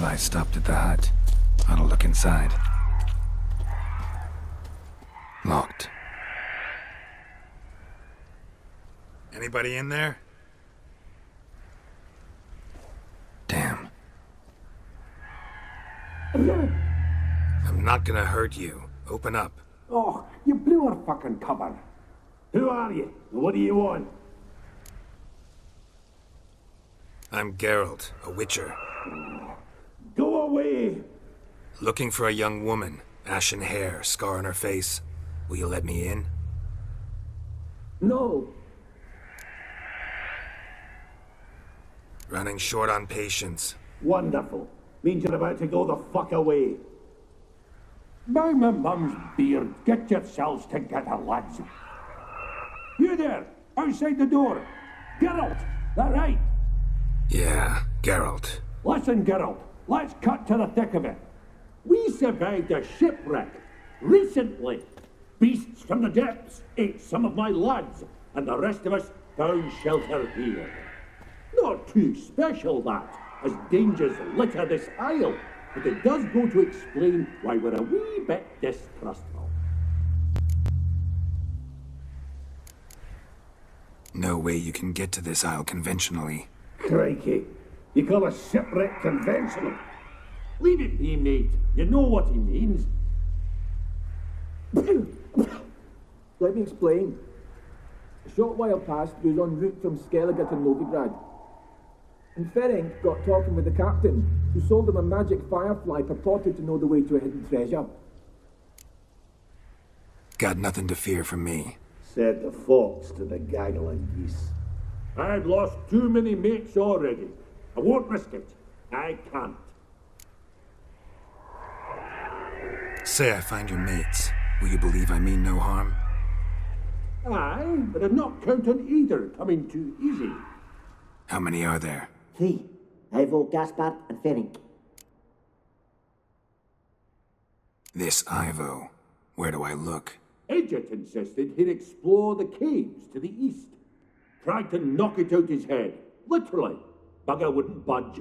Firefly stopped at the hut. Ought to look inside. Locked. Anybody in there? Damn. I'm not gonna hurt you. Open up. Oh, you blew our fucking cover. Who are you? What do you want? I'm Geralt, a witcher. Go away! Looking for a young woman. Ashen hair, scar on her face. Will you let me in? No. Running short on patience. Wonderful. Means you're about to go the fuck away. By my mum's beard, get yourselves together, lads. You there, outside the door. Geralt, that right? Yeah, Geralt. Listen, Geralt, let's cut to the thick of it. We survived a shipwreck recently. Beasts from the depths ate some of my lads, and the rest of us found shelter here. Not too special, that, as dangers litter this isle, but it does go to explain why we're a wee bit distrustful. No way you can get to this isle conventionally. Crikey. You call a shipwreck conventional? Leave it be, mate. You know what he means. Let me explain. A short while past, we was en route from Skellige to Novigrad. And Ferenc got talking with the captain, who sold him a magic firefly purported to know the way to a hidden treasure. Got nothing to fear from me. Said the fox to the gaggling geese. I've lost too many mates already. I won't risk it. I can't. Say I find your mates. Will you believe I mean no harm? Aye, but I'm not counting either coming too easy. How many are there? 3. Ivo, Gaspard, and Ferenc. This Ivo. Where do I look? Edget insisted he'd explore the caves to the east. Tried to knock it out his head. Literally. Bugger wouldn't budge.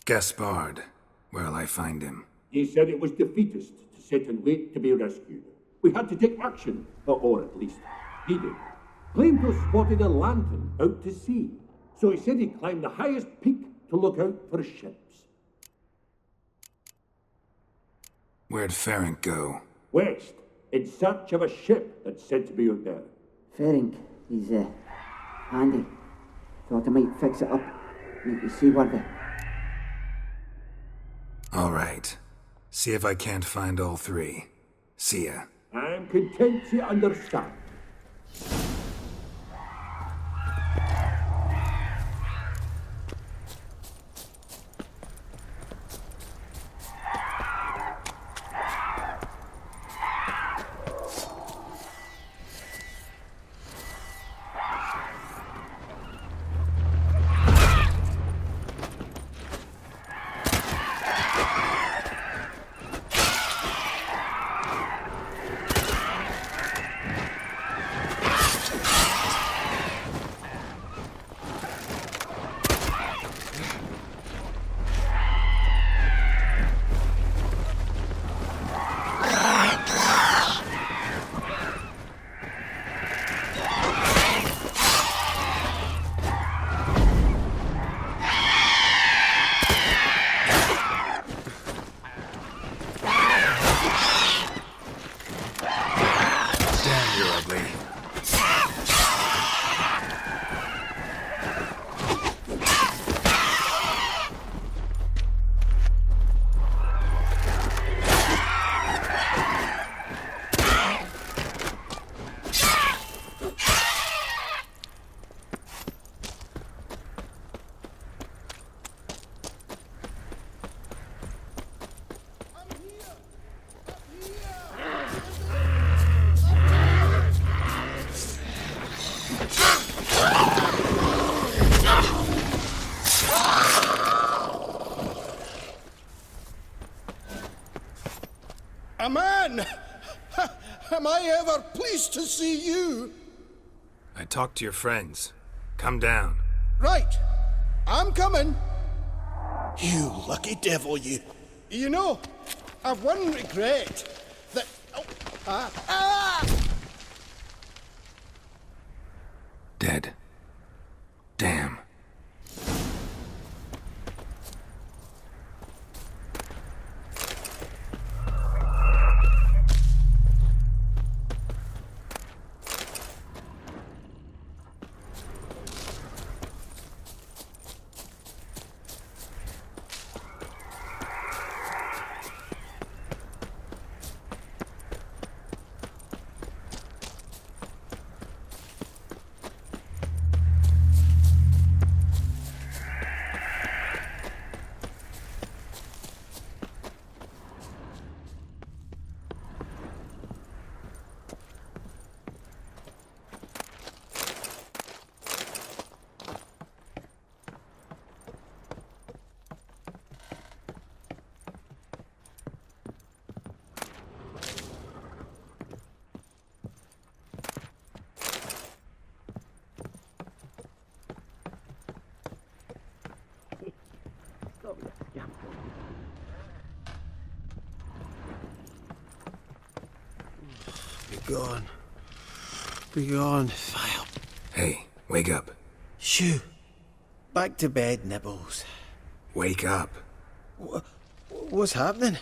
Gaspard. Where'll I find him? He said it was defeatist to sit and wait to be rescued. We had to take action, or at least he did. Claimed to have spotted a lantern out to sea, so he said he'd climb the highest peak to look out for ships. Where'd Ferenc go? West, in search of a ship that's said to be out there. Ferenc, he's handy. Thought I might fix it up. Make you see what the... All right. See if I can't find all 3. See ya. I'm content to understand. A man! Am I ever pleased to see you? I talked to your friends. Come down. Right. I'm coming. You lucky devil, you. You know, I've one regret. That... Oh, Dead. Damn. Be gone. Be gone, file. Hey, wake up. Shoo. Back to bed, Nibbles. Wake up. What's happening?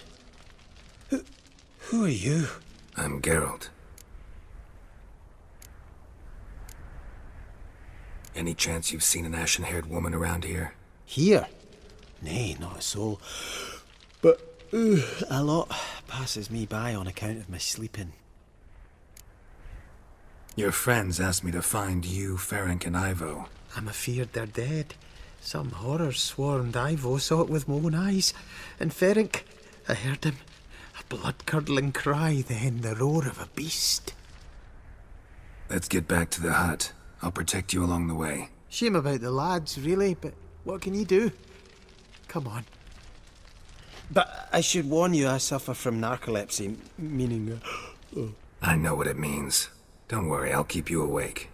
Who are you? I'm Geralt. Any chance you've seen an ashen-haired woman around here? Here? Nay, not a soul. But a lot passes me by on account of my sleeping. Your friends asked me to find you, Ferenc, and Ivo. I'm afeard they're dead. Some horrors swarmed Ivo, saw it with my own eyes. And Ferenc, I heard him. A blood-curdling cry, then the roar of a beast. Let's get back to the hut. I'll protect you along the way. Shame about the lads, really, but what can you do? Come on. But I should warn you, I suffer from narcolepsy, meaning... I know what it means. Don't worry, I'll keep you awake.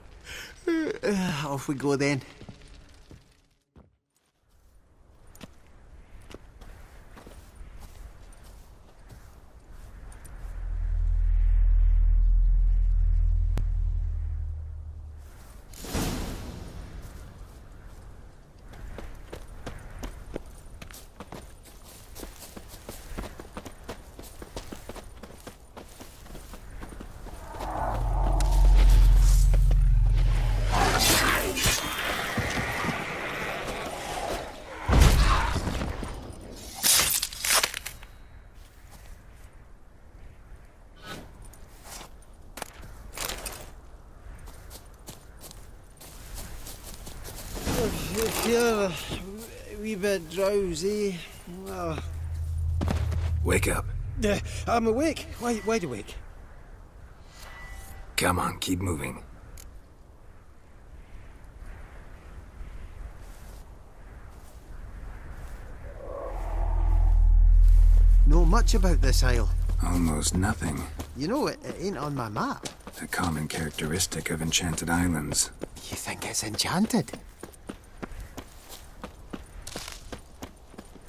Off we go then. Feel a wee bit drowsy. Wake up. I'm awake. Wide awake. Come on, keep moving. Know much about this isle? Almost nothing. You know, it ain't on my map. A common characteristic of enchanted islands. You think it's enchanted?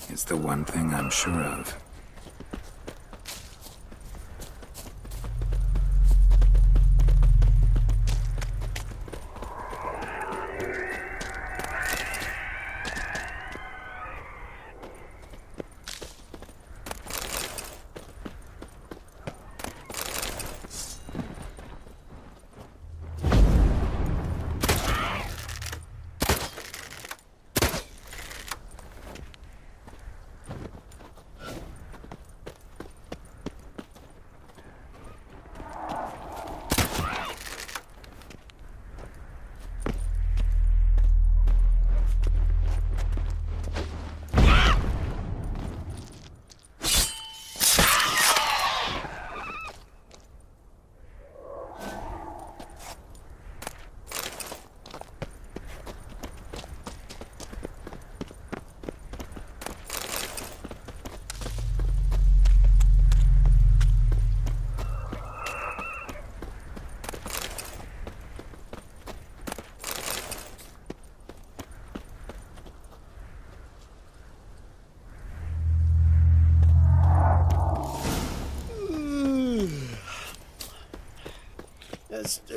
It's the one thing I'm sure of.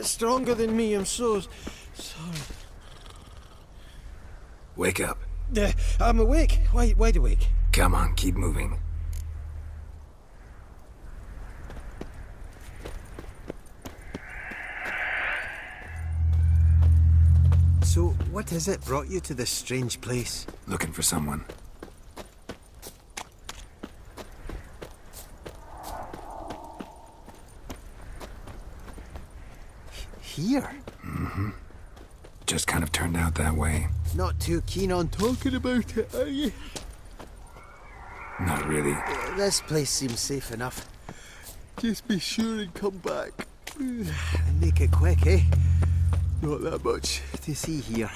stronger than me. I'm so sorry. Wake up. I'm awake. Wide awake. Come on, keep moving. So, what is it brought you to this strange place? Looking for someone. Here? Mm-hmm. Just kind of turned out that way. Not too keen on talking about it, are you? Not really. This place seems safe enough. Just be sure and come back. And make it quick, eh? Not that much to see here.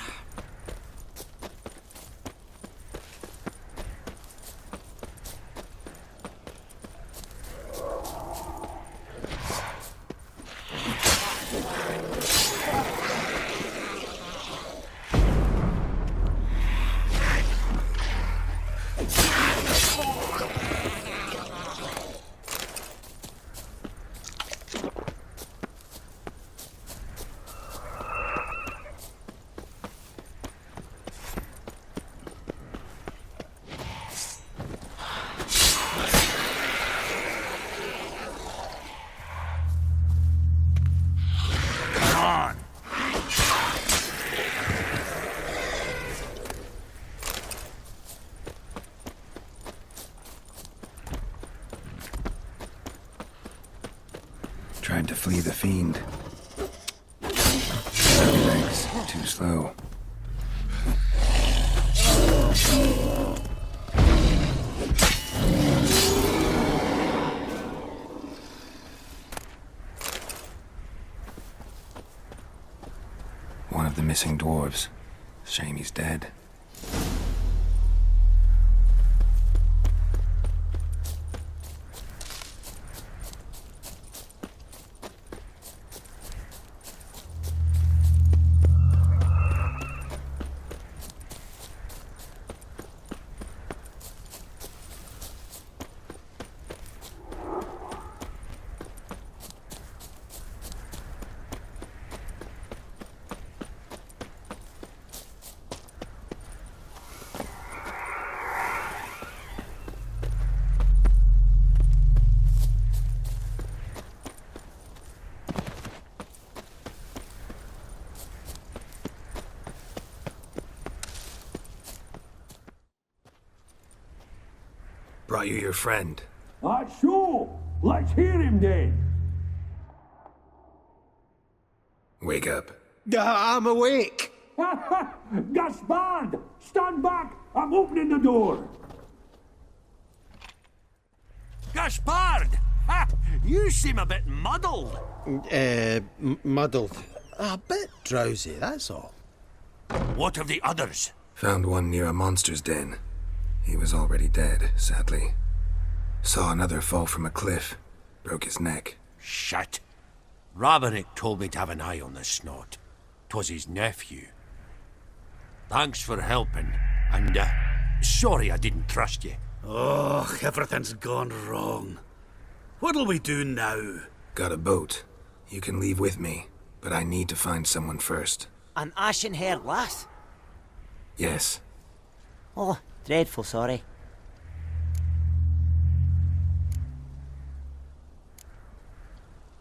Tried to flee the fiend. Thanks. Too slow. One of the missing dwarves. Shame he's dead. Brought you your friend. That's so. Let's hear him then. Wake up. I'm awake. Gaspard! Stand back! I'm opening the door! Gaspard! Ha! You seem a bit muddled. Muddled. A bit drowsy, that's all. What of the others? Found one near a monster's den. He was already dead, sadly. Saw another fall from a cliff. Broke his neck. Shit. Rabenik told me to have an eye on the snot. 'Twas his nephew. Thanks for helping, and sorry I didn't trust you. Oh, everything's gone wrong. What'll we do now? Got a boat. You can leave with me, but I need to find someone first. An ashen-haired lass? Yes. Oh, dreadful sorry.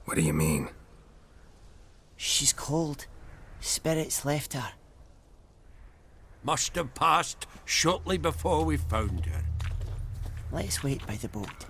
What do you mean? She's cold. Spirits left her. Must have passed shortly before we found her. Let's wait by the boat.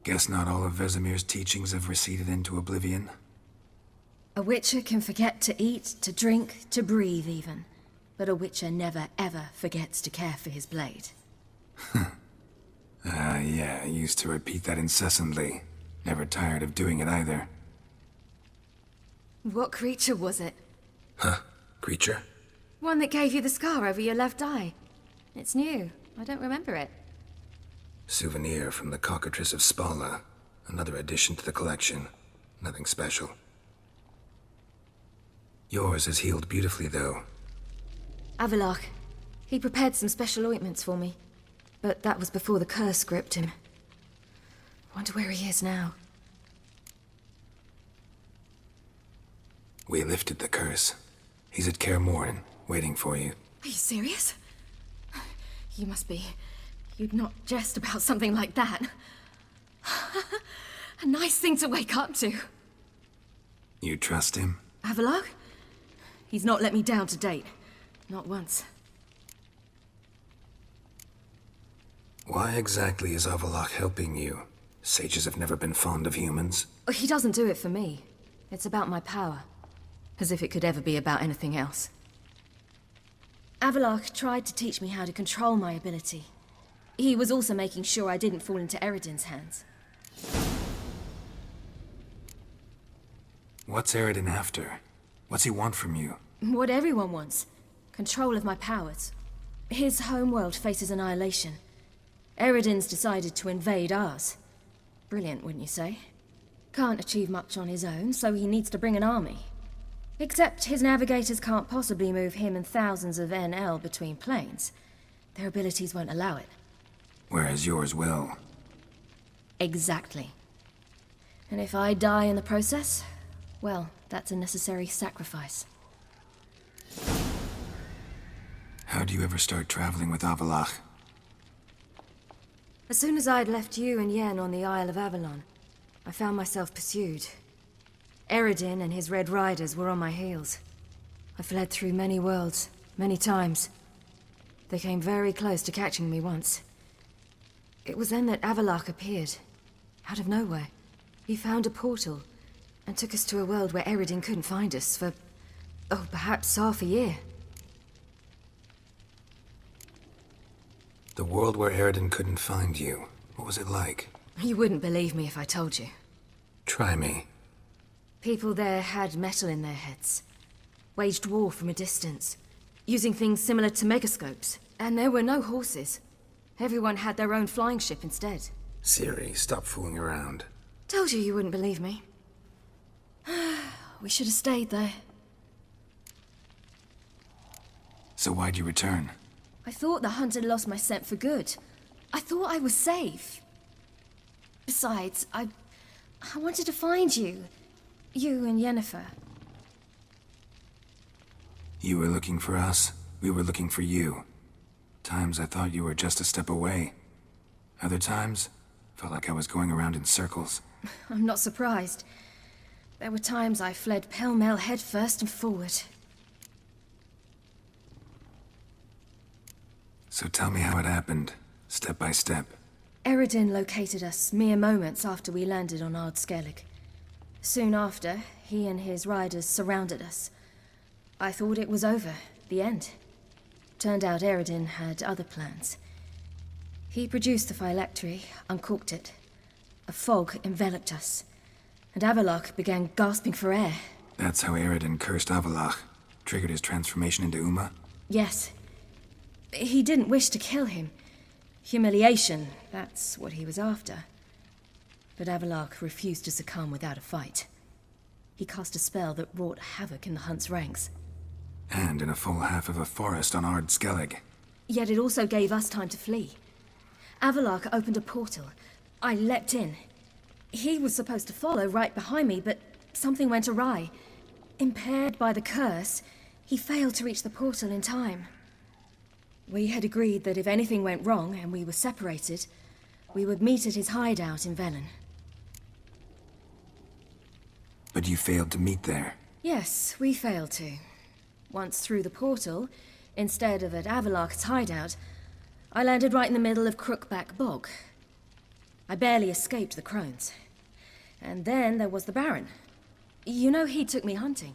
Guess not all of Vesemir's teachings have receded into oblivion. A witcher can forget to eat, to drink, to breathe even. But a witcher never ever forgets to care for his blade. Yeah, I used to repeat that incessantly. Never tired of doing it either. What creature was it? Huh? Creature? One that gave you the scar over your left eye. It's new. I don't remember it. Souvenir from the Cockatrice of Spala. Another addition to the collection. Nothing special. Yours has healed beautifully, though. Avallac'h. He prepared some special ointments for me. But that was before the curse gripped him. Wonder where he is now. We lifted the curse. He's at Kaer Morhen, waiting for you. Are you serious? You must be. You'd not jest about something like that. A nice thing to wake up to. You trust him? Avallac'h? He's not let me down to date. Not once. Why exactly is Avallac'h helping you? Sages have never been fond of humans. He doesn't do it for me. It's about my power. As if it could ever be about anything else. Avallac'h tried to teach me how to control my ability. He was also making sure I didn't fall into Eredin's hands. What's Eredin after? What's he want from you? What everyone wants. Control of my powers. His homeworld faces annihilation. Eredin's decided to invade ours. Brilliant, wouldn't you say? Can't achieve much on his own, so he needs to bring an army. Except his navigators can't possibly move him and thousands of NL between planes. Their abilities won't allow it. Whereas yours will. Exactly. And if I die in the process, well, that's a necessary sacrifice. How'd you ever start traveling with Avallac'h? As soon as I'd left you and Yen on the Isle of Avalon, I found myself pursued. Eredin and his Red Riders were on my heels. I fled through many worlds, many times. They came very close to catching me once. It was then that Avallac'h appeared, out of nowhere. He found a portal, and took us to a world where Eredin couldn't find us for, perhaps half a year. The world where Eredin couldn't find you. What was it like? You wouldn't believe me if I told you. Try me. People there had metal in their heads. Waged war from a distance. Using things similar to megascopes. And there were no horses. Everyone had their own flying ship instead. Ciri, stop fooling around. Told you wouldn't believe me. We should have stayed there. So why'd you return? I thought the hunt had lost my scent for good. I thought I was safe. Besides, I wanted to find you. You and Yennefer. You were looking for us. We were looking for you. Times I thought you were just a step away. Other times, felt like I was going around in circles. I'm not surprised. There were times I fled pell-mell headfirst and forward. So tell me how it happened, step by step. Eredin located us mere moments after we landed on Ard Skellig. Soon after, he and his riders surrounded us. I thought it was over, the end. Turned out Eredin had other plans. He produced the phylactery, uncorked it. A fog enveloped us, and Avallac'h began gasping for air. That's how Eredin cursed Avallac'h, triggered his transformation into Uma? Yes. He didn't wish to kill him. Humiliation, that's what he was after. But Avallac'h refused to succumb without a fight. He cast a spell that wrought havoc in the hunt's ranks. And in a full half of a forest on Ard Skellig. Yet it also gave us time to flee. Avallac'h opened a portal. I leapt in. He was supposed to follow right behind me, but something went awry. Impaired by the curse, he failed to reach the portal in time. We had agreed that if anything went wrong and we were separated, we would meet at his hideout in Velen. But you failed to meet there. Yes, we failed to. Once through the portal, instead of at Avallac'h's hideout, I landed right in the middle of Crookback Bog. I barely escaped the crones. And then there was the Baron. You know, he took me hunting.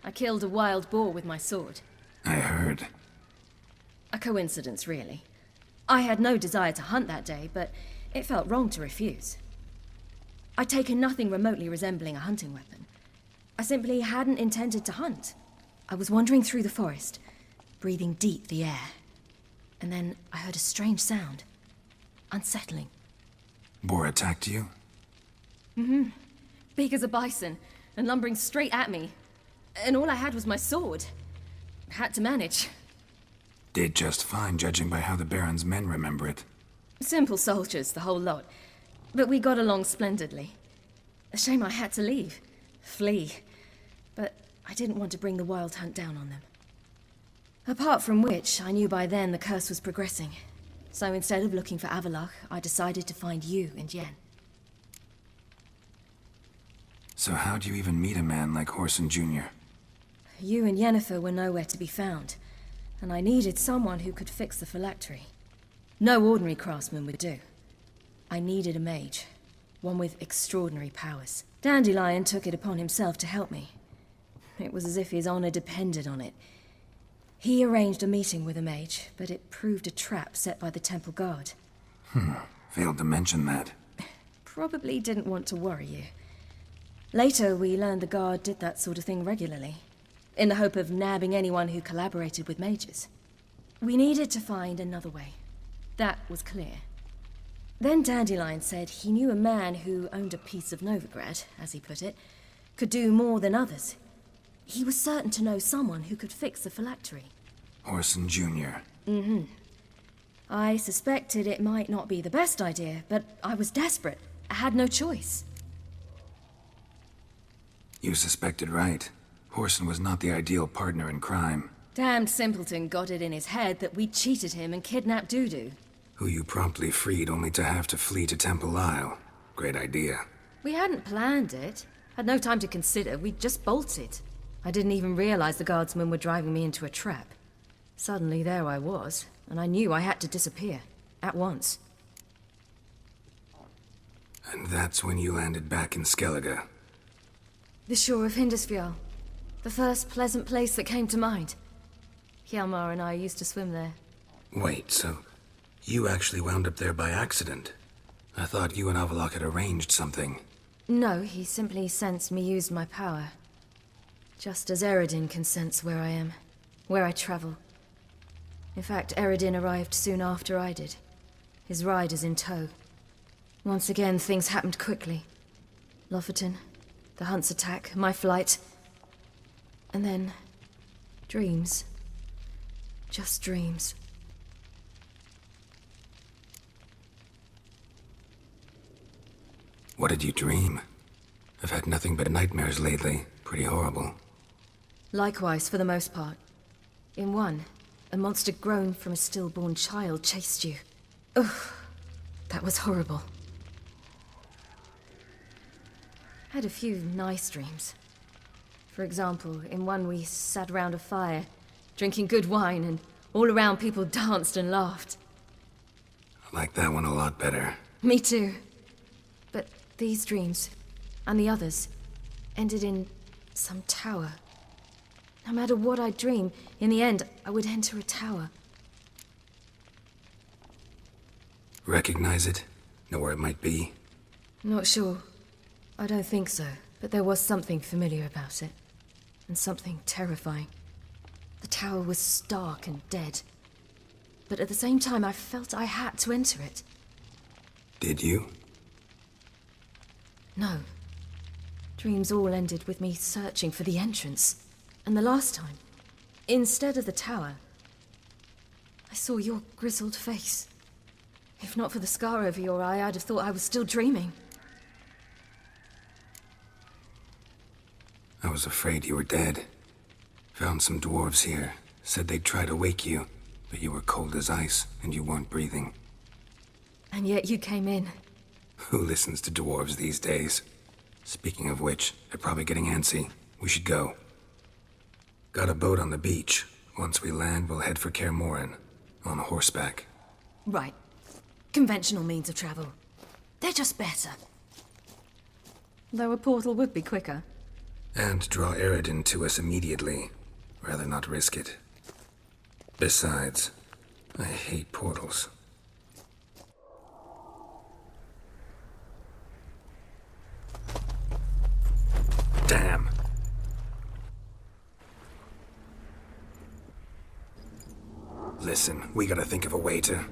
I killed a wild boar with my sword. I heard. A coincidence, really. I had no desire to hunt that day, but it felt wrong to refuse. I'd taken nothing remotely resembling a hunting weapon. I simply hadn't intended to hunt. I was wandering through the forest, breathing deep the air. And then I heard a strange sound. Unsettling. Boar attacked you? Mm-hmm. Big as a bison, and lumbering straight at me. And all I had was my sword. Had to manage. Did just fine, judging by how the Baron's men remember it. Simple soldiers, the whole lot. But we got along splendidly. A shame I had to leave. Flee. But I didn't want to bring the Wild Hunt down on them. Apart from which, I knew by then the curse was progressing. So instead of looking for Avallac'h, I decided to find you and Yen. So how'd you even meet a man like Whoreson Jr.? You and Yennefer were nowhere to be found, and I needed someone who could fix the phylactery. No ordinary craftsman would do. I needed a mage, one with extraordinary powers. Dandelion took it upon himself to help me. It was as if his honor depended on it. He arranged a meeting with a mage, but it proved a trap set by the temple guard. Failed to mention that. Probably didn't want to worry you. Later, we learned the guard did that sort of thing regularly, in the hope of nabbing anyone who collaborated with mages. We needed to find another way. That was clear. Then Dandelion said he knew a man who owned a piece of Novigrad, as he put it, could do more than others. He was certain to know someone who could fix the phylactery. Whoreson Jr. Mm-hmm. I suspected it might not be the best idea, but I was desperate. I had no choice. You suspected right. Whoreson was not the ideal partner in crime. Damned simpleton got it in his head that we cheated him and kidnapped Dudu. Who you promptly freed only to have to flee to Temple Isle. Great idea. We hadn't planned it. Had no time to consider. We just bolted. I didn't even realize the guardsmen were driving me into a trap. Suddenly there I was, and I knew I had to disappear. At once. And that's when you landed back in Skellige. The shore of Hindisfjall. The first pleasant place that came to mind. Hjalmar and I used to swim there. Wait, so you actually wound up there by accident? I thought you and Avallac'h had arranged something. No, he simply sensed me used my power. Just as Eredin can sense where I am, where I travel. In fact, Eredin arrived soon after I did. His riders in tow. Once again, things happened quickly. Lofoten, the Hunt's attack, my flight. And then, dreams. Just dreams. What did you dream? I've had nothing but nightmares lately. Pretty horrible. Likewise, for the most part. In one, a monster grown from a stillborn child chased you. Ugh, that was horrible. Had a few nice dreams. For example, in one we sat around a fire, drinking good wine, and all around people danced and laughed. I like that one a lot better. Me too. But these dreams, and the others, ended in some tower. No matter what I dream, in the end, I would enter a tower. Recognize it? Know where it might be? Not sure. I don't think so, but there was something familiar about it. And something terrifying. The tower was stark and dead. But at the same time, I felt I had to enter it. Did you? No. Dreams all ended with me searching for the entrance. And the last time, instead of the tower, I saw your grizzled face. If not for the scar over your eye, I'd have thought I was still dreaming. I was afraid you were dead. Found some dwarves here. Said they'd try to wake you, but you were cold as ice, and you weren't breathing. And yet you came in. Who listens to dwarves these days? Speaking of which, they're probably getting antsy. We should go. Got a boat on the beach. Once we land, we'll head for Kaer Morhen. On horseback. Right. Conventional means of travel. They're just better. Though a portal would be quicker. And draw Eredin to us immediately. Rather not risk it. Besides, I hate portals. Damn. Listen, we gotta think of a way to...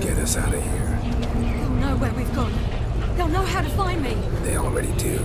Get us out of here. They'll know where we've gone. They'll know how to find me. They already do.